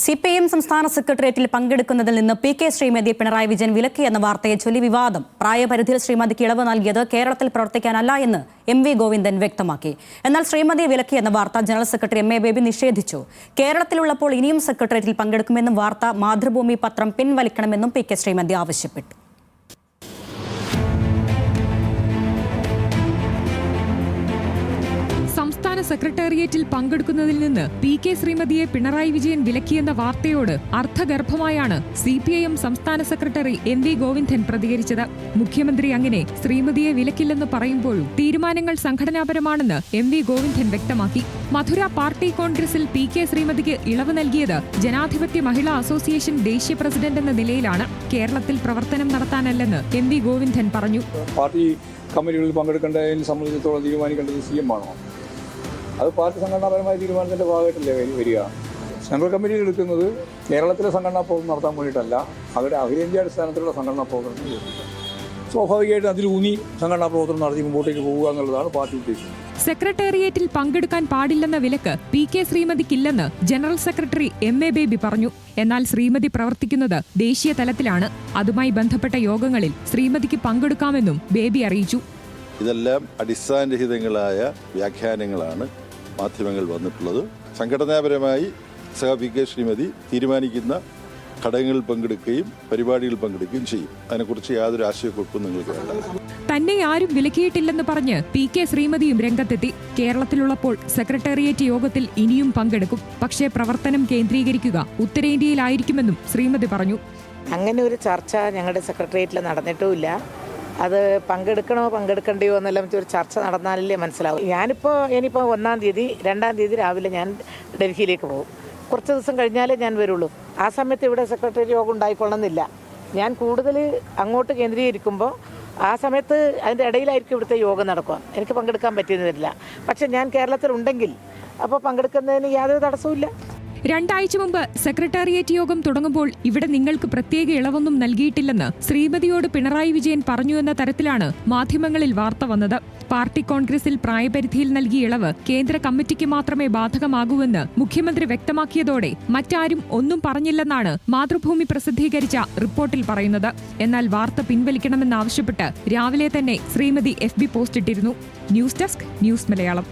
CPM സംസ്ഥാന സെക്രട്ടേറിയറ്റിൽ പങ്കെടുക്കുന്നതിൽ നിന്ന് പി കെ ശ്രീമതിയെ പിണറായി വിജയൻ വിലക്കിയെന്ന വാർത്തയെ ചൊല്ലി വിവാദം. പ്രായപരിധിയിൽ ശ്രീമതിക്ക് ഇളവ് നൽകിയത് കേരളത്തിൽ പ്രവർത്തിക്കാനല്ല എന്ന് MV ഗോവിന്ദൻ വ്യക്തമാക്കി. എന്നാൽ ശ്രീമതിയെ വിലക്കിയെന്ന വാർത്ത ജനറൽ സെക്രട്ടറി MA ബേബി നിഷേധിച്ചു. കേരളത്തിലുള്ളപ്പോൾ ഇനിയും സെക്രട്ടേറിയറ്റിൽ പങ്കെടുക്കുമെന്നും വാർത്ത മാതൃഭൂമി പത്രം പിൻവലിക്കണമെന്നും പി കെ ശ്രീമതി ആവശ്യപ്പെട്ടു. സംസ്ഥാന സെക്രട്ടേറിയറ്റിൽ പങ്കെടുക്കുന്നതിൽ നിന്ന് പി കെ ശ്രീമതിയെ പിണറായി വിജയൻ വിലക്കിയെന്ന വാർത്തയോട് അർത്ഥഗർഭമായാണ് CPIM സംസ്ഥാന സെക്രട്ടറി MV ഗോവിന്ദൻ പ്രതികരിച്ചത്. മുഖ്യമന്ത്രി അങ്ങനെ ശ്രീമതിയെ വിലക്കില്ലെന്ന് പറയുമ്പോഴും തീരുമാനങ്ങൾ സംഘടനാപരമാണെന്ന് MV ഗോവിന്ദൻ വ്യക്തമാക്കി. മധുര പാർട്ടി കോൺഗ്രസിൽ പി കെ ശ്രീമതിക്ക് ഇളവ് നൽകിയത് ജനാധിപത്യ മഹിളാ അസോസിയേഷൻ ദേശീയ പ്രസിഡന്റ് എന്ന നിലയിലാണ്. കേരളത്തിൽ പ്രവർത്തനം നടത്താനല്ലെന്ന് MV ഗോവിന്ദൻ പറഞ്ഞു. പാർട്ടി കമ്മിറ്റികളിൽ പങ്കെടുക്കേണ്ടതിനെ സംബന്ധിച്ചിടത്തോളം തീരുമാനിക്കേണ്ടത് CM ആണോ? അത് പാർട്ടി സംഘടനാപരമായ തീരുമാനത്തിൻ്റെ ഭാഗമായിട്ടല്ലേ വരിക. സെൻട്രൽ കമ്മിറ്റി എടുക്കുന്നത് കേരളത്തിലെ സംഘടനാ പ്രവർത്തനം നടത്താൻ വേണ്ടിയിട്ടല്ല, അവരുടെ അഖിലേന്ത്യാ അടിസ്ഥാനത്തിലുള്ള സംഘടനാ പ്രവർത്തനം. സ്വാഭാവികമായിട്ടും അതിലൂന്നി സംഘടനാ പ്രവർത്തനം നടത്തി മുമ്പോട്ടേക്ക് പോകുക എന്നുള്ളതാണ് പാർട്ടി ഉദ്ദേശിക്കുന്നത്. സെക്രട്ടേറിയറ്റിൽ പങ്കെടുക്കാൻ പാടില്ലെന്ന വിലക്ക് പി കെ ശ്രീമതിക്കില്ലെന്ന് ജനറൽ സെക്രട്ടറി MA ബേബി പറഞ്ഞു. എന്നാൽ ശ്രീമതി പ്രവർത്തിക്കുന്നത് ദേശീയ തലത്തിലാണ്. അതുമായി ബന്ധപ്പെട്ട യോഗങ്ങളിൽ ശ്രീമതിക്ക് പങ്കെടുക്കാമെന്നും ബേബി അറിയിച്ചു. ഇതെല്ലാം അടിസ്ഥാനരഹിതങ്ങളായ വ്യാഖ്യാനങ്ങളാണ് മാധ്യമങ്ങൾ വന്നിട്ടുള്ളത്. സംഘടനാപരമായി പി കെ ശ്രീമതി തീരുമാനിക്കുന്ന ഘടകങ്ങളിൽ പങ്കെടുക്കുകയും പരിപാടികളിൽ പങ്കെടുക്കുകയും ചെയ്യും. അതിനെക്കുറിച്ച് യാതൊരു ആശയക്കുഴപ്പവും നിങ്ങൾക്ക് വേണ്ട. തന്നെ ആരും വിലക്കിയിട്ടില്ലെന്ന് പറഞ്ഞ് പി കെ ശ്രീമതിയും രംഗത്തെത്തി. കേരളത്തിലുള്ളപ്പോൾ സെക്രട്ടേറിയറ്റ് യോഗത്തിൽ ഇനിയും പങ്കെടുക്കും, പക്ഷേ പ്രവർത്തനം കേന്ദ്രീകരിക്കുക ഉത്തരേന്ത്യയിലായിരിക്കുമെന്നും ശ്രീമതി പറഞ്ഞു. അങ്ങനെ ഒരു ചർച്ച ഞങ്ങളുടെ സെക്രട്ടേറിയറ്റിൽ നടന്നിട്ടുമില്ല. അത് പങ്കെടുക്കണോ പങ്കെടുക്കണ്ടയോ എന്നെല്ലാം ഒരു ചർച്ച നടന്നാലല്ലേ മനസ്സിലാവും. ഇനിയിപ്പോൾ 1-ാം തീയതി 2-ാം തീയതി രാവിലെ ഞാൻ ഡൽഹിയിലേക്ക് പോകും. കുറച്ച് ദിവസം കഴിഞ്ഞാലേ ഞാൻ വരുള്ളൂ. ആ സമയത്ത് ഇവിടെ സെക്രട്ടേറിയറ്റ് യോഗം ഉണ്ടായിക്കൊള്ളണമെന്നില്ല. ഞാൻ കൂടുതൽ അങ്ങോട്ട് കേന്ദ്രീകരിക്കുമ്പോൾ ആ സമയത്ത് അതിൻ്റെ ഇടയിലായിരിക്കും ഇവിടുത്തെ യോഗം നടക്കുക. എനിക്ക് പങ്കെടുക്കാൻ പറ്റിയെന്ന് വരില്ല. പക്ഷെ ഞാൻ കേരളത്തിലുണ്ടെങ്കിൽ അപ്പോൾ പങ്കെടുക്കുന്നതിന് യാതൊരു തടസ്സവുമില്ല. 2 ആഴ്ച മുമ്പ് സെക്രട്ടേറിയറ്റ് യോഗം തുടങ്ങുമ്പോൾ ഇവിടെ നിങ്ങൾക്ക് പ്രത്യേക ഇളവൊന്നും നൽകിയിട്ടില്ലെന്ന് ശ്രീമതിയോട് പിണറായി വിജയൻ പറഞ്ഞുവെന്ന തരത്തിലാണ് മാധ്യമങ്ങളിൽ വാർത്ത വന്നത്. പാർട്ടി കോൺഗ്രസിൽ പ്രായപരിധിയിൽ നൽകിയ ഇളവ് കേന്ദ്ര കമ്മിറ്റിക്ക് മാത്രമേ ബാധകമാകൂവെന്ന് മുഖ്യമന്ത്രി വ്യക്തമാക്കിയതോടെ മറ്റാരും ഒന്നും പറഞ്ഞില്ലെന്നാണ് മാതൃഭൂമി പ്രസിദ്ധീകരിച്ച റിപ്പോർട്ടിൽ പറയുന്നത്. എന്നാൽ വാർത്ത പിൻവലിക്കണമെന്നാവശ്യപ്പെട്ട് രാവിലെ തന്നെ ശ്രീമതി FB പോസ്റ്റിട്ടിരുന്നു. News desk, news Malayalam.